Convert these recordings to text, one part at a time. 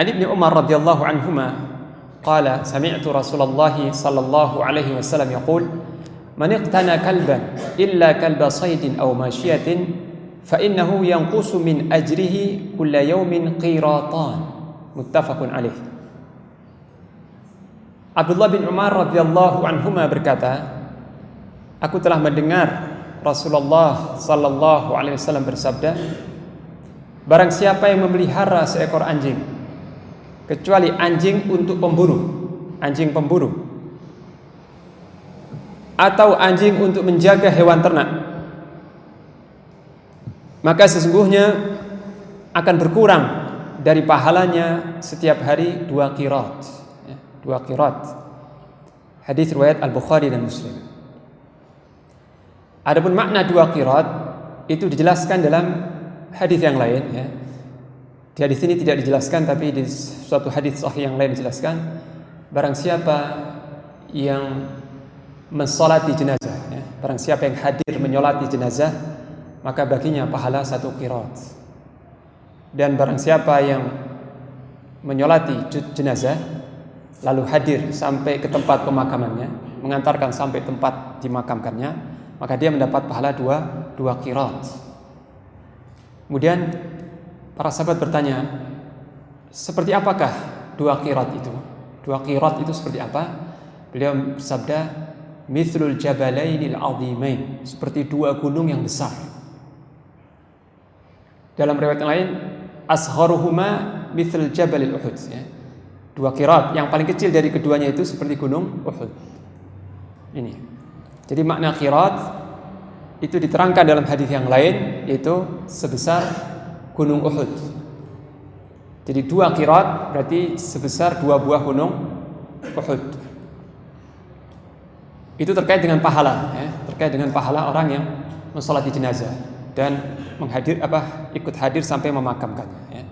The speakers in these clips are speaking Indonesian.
An Ibnu Umar radhiyallahu anhuma qala sami'tu Rasulullah sallallahu alaihi wasallam yaqul man iqtana kalban illa kalba saydin aw mashiyatin fa innahu yanqusu min ajrihi kulla yawmin qiratan. Muttafaqun alaih. Abdullah bin Umar radhiyallahu anhuma berkata, aku telah mendengar Rasulullah sallallahu alaihi wasallam bersabda, barang siapa yang memelihara seekor anjing, kecuali anjing untuk pemburu, anjing pemburu, atau anjing untuk menjaga hewan ternak, maka sesungguhnya akan berkurang dari pahalanya setiap hari 2 qirat. 2 qirat. Hadis riwayat Al-Bukhari dan Muslim. Adapun makna 2 qirat itu dijelaskan dalam hadis yang lain, ya. Di hadis ini tidak dijelaskan, tapi di suatu hadis sahih yang lain dijelaskan, barang siapa yang mensolati jenazah, ya, barang siapa yang hadir menyolati jenazah, maka baginya pahala 1 qirat. Dan barang siapa yang menyolati jenazah lalu hadir sampai ke tempat pemakamannya, mengantarkan sampai tempat dimakamkannya, maka dia mendapat pahala 2 qirat. Kemudian para sahabat bertanya, seperti apakah 2 qirat itu? 2 qirat itu seperti apa? Beliau bersabda, mithlul jabalainil azimain, seperti 2 gunung yang besar. Dalam riwayat yang lain, asgharuhuma mithl jabalil Uhud, ya. 2 qirat, yang paling kecil dari keduanya itu seperti gunung Uhud. Ini. Jadi makna qirat itu diterangkan dalam hadis yang lain, yaitu sebesar gunung Uhud. Jadi 2 qirat berarti sebesar 2 buah gunung Uhud. Itu terkait dengan pahala, ya, terkait dengan pahala orang yang mensolati jenazah dan ikut hadir sampai memakamkannya, ya.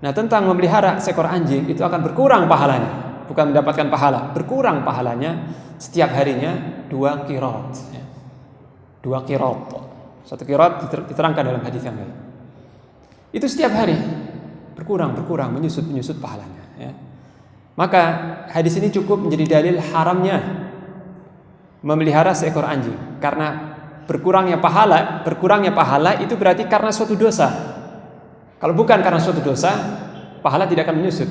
Nah, tentang memelihara seekor anjing itu akan berkurang pahalanya, bukan mendapatkan pahala, berkurang pahalanya setiap harinya 2 qirat, ya. 2 qirat. 1 qirat diterangkan dalam hadis yang lain. Itu setiap hari berkurang, menyusut pahalanya, ya. Maka hadis ini cukup menjadi dalil haramnya memelihara seekor anjing, karena berkurangnya pahala itu berarti karena suatu dosa. Kalau bukan karena suatu dosa, pahala tidak akan menyusut,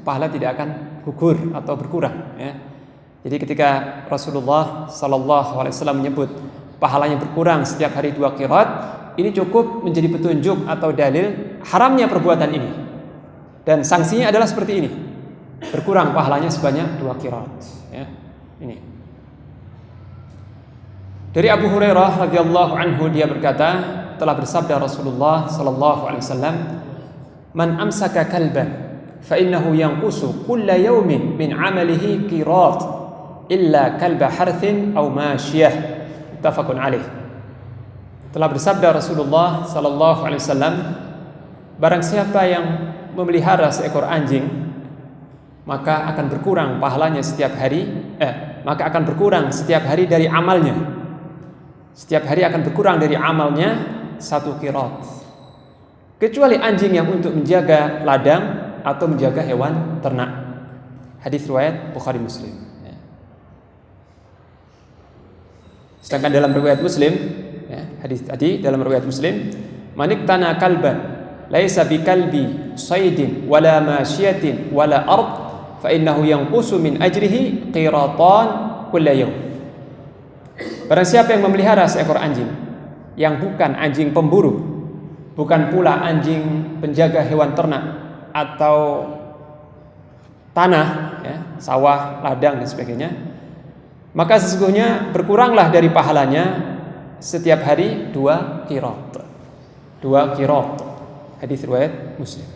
pahala tidak akan gugur atau berkurang, ya. Jadi ketika Rasulullah sallallahu alaihi wasallam menyebut pahalanya berkurang setiap hari 2 qirat, ini cukup menjadi petunjuk atau dalil haramnya perbuatan ini. Dan sanksinya adalah seperti ini. Berkurang pahalanya sebanyak 2 qirat, ya. Ini. Dari Abu Hurairah radhiyallahu anhu, dia berkata, telah bersabda Rasulullah sallallahu alaihi wasallam, man amsaka kalban fa innahu yanqusu kulla yawmin min 'amalihi qirat illa kalba harthin aw mashiyah. Muttafaqun alaih. Telah bersabda Rasulullah sallallahu alaihi wasallam, barang siapa yang memelihara seekor anjing, maka akan berkurang pahalanya setiap hari, maka akan berkurang setiap hari dari amalnya. Setiap hari akan berkurang dari amalnya 1 qirat. Kecuali anjing yang untuk menjaga ladang atau menjaga hewan ternak. Hadis riwayat Bukhari Muslim, ya. Sedangkan dalam riwayat Muslim, ya, hadis tadi dalam riwayat Muslim, maniktana kalban laisa bikalbi saydin wala masyiatin wala ard fa innahu yanqusu min ajrihi qiratan kulla yawm. Barang siapa yang memelihara seekor anjing yang bukan anjing pemburu, bukan pula anjing penjaga hewan ternak atau tanah, ya, sawah, ladang dan sebagainya, maka sesungguhnya berkuranglah dari pahalanya setiap hari 2 qirat. 2 qirat. Hadis riwayat Muslim.